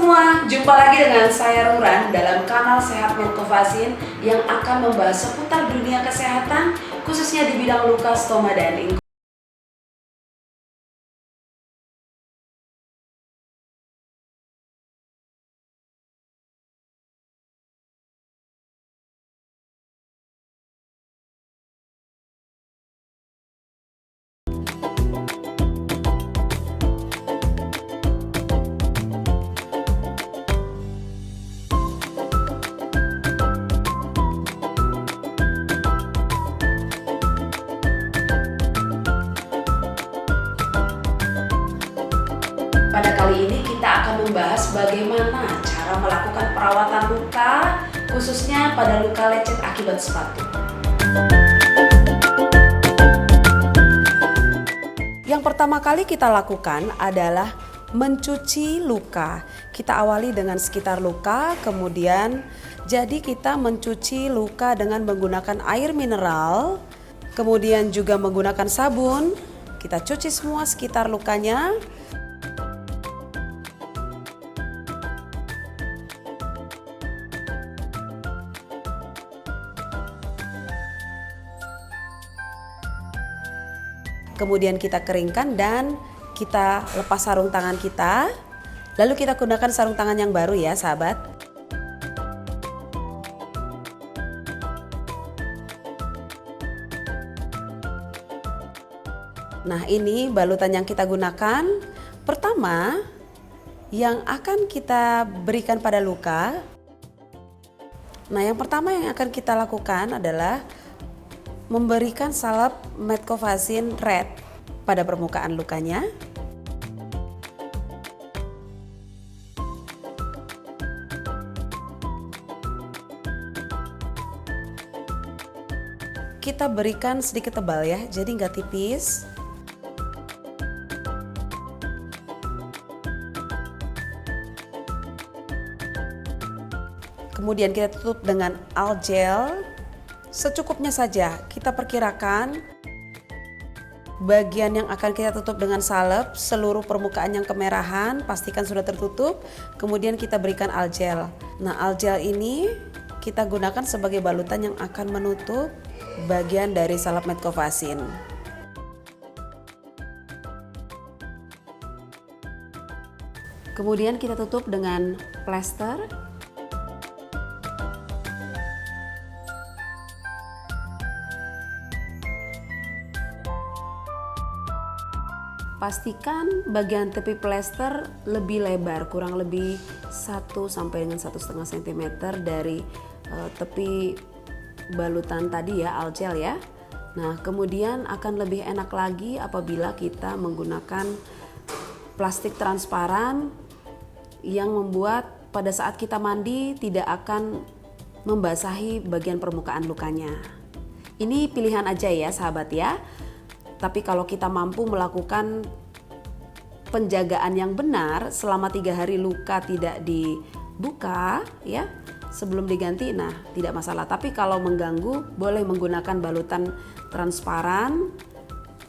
semua, jumpa lagi dengan saya Ruran dalam kanal Sehat Medcovasin yang akan membahas seputar dunia kesehatan khususnya di bidang luka, stoma, dan lingkungan. Pada kali ini kita akan membahas bagaimana cara melakukan perawatan luka, khususnya pada luka lecet akibat sepatu. Yang pertama kali kita lakukan adalah mencuci luka. Kita awali dengan sekitar luka, kemudian jadi kita mencuci luka dengan menggunakan air mineral, kemudian juga menggunakan sabun. Kita cuci semua sekitar lukanya. Kemudian kita keringkan dan kita lepas sarung tangan kita. Lalu kita gunakan sarung tangan yang baru ya sahabat. Nah, ini balutan yang kita gunakan. Pertama, yang akan kita berikan pada luka. Nah, yang pertama yang akan kita lakukan adalah memberikan salep Medcovasin Red pada permukaan lukanya. Kita berikan sedikit tebal ya, jadi nggak tipis. Kemudian kita tutup dengan algel. Secukupnya saja. Kita perkirakan bagian yang akan kita tutup dengan salep, seluruh permukaan yang kemerahan pastikan sudah tertutup. Kemudian kita berikan algel. Nah, algel ini kita gunakan sebagai balutan yang akan menutup bagian dari salep Medcovasin. Kemudian kita tutup dengan plester. Pastikan bagian tepi plester lebih lebar, kurang lebih 1 sampai dengan 1,5 cm dari tepi balutan tadi ya, algel ya. Nah, kemudian akan lebih enak lagi apabila kita menggunakan plastik transparan yang membuat pada saat kita mandi tidak akan membasahi bagian permukaan lukanya. Ini pilihan aja ya sahabat ya. Tapi kalau kita mampu melakukan penjagaan yang benar selama 3 hari luka tidak dibuka ya sebelum diganti, nah tidak masalah. Tapi kalau mengganggu boleh menggunakan balutan transparan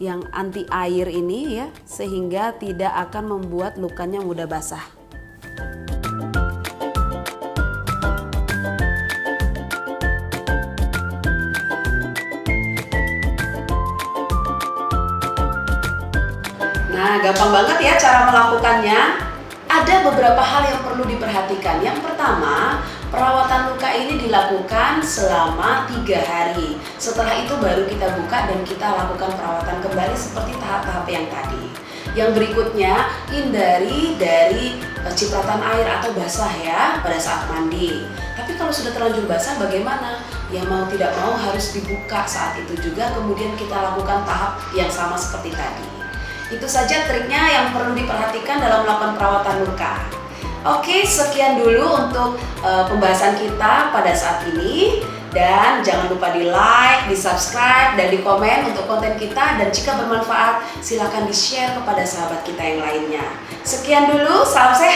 yang anti air ini ya, sehingga tidak akan membuat lukanya mudah basah. Nah, gampang banget ya cara melakukannya. Ada beberapa hal yang perlu diperhatikan. Yang pertama, perawatan luka ini dilakukan selama 3 hari. Setelah itu baru kita buka dan kita lakukan perawatan kembali seperti tahap-tahap yang tadi. Yang berikutnya, hindari dari cipratan air atau basah ya pada saat mandi. Tapi kalau sudah terlanjur basah bagaimana? Ya mau tidak mau harus dibuka saat itu juga, kemudian kita lakukan tahap yang sama seperti tadi. Itu saja triknya yang perlu diperhatikan dalam melakukan perawatan luka. Oke, sekian dulu untuk pembahasan kita pada saat ini. Dan jangan lupa di like, di subscribe, dan di komen untuk konten kita. Dan jika bermanfaat, silakan di share kepada sahabat kita yang lainnya. Sekian dulu, salam sehat.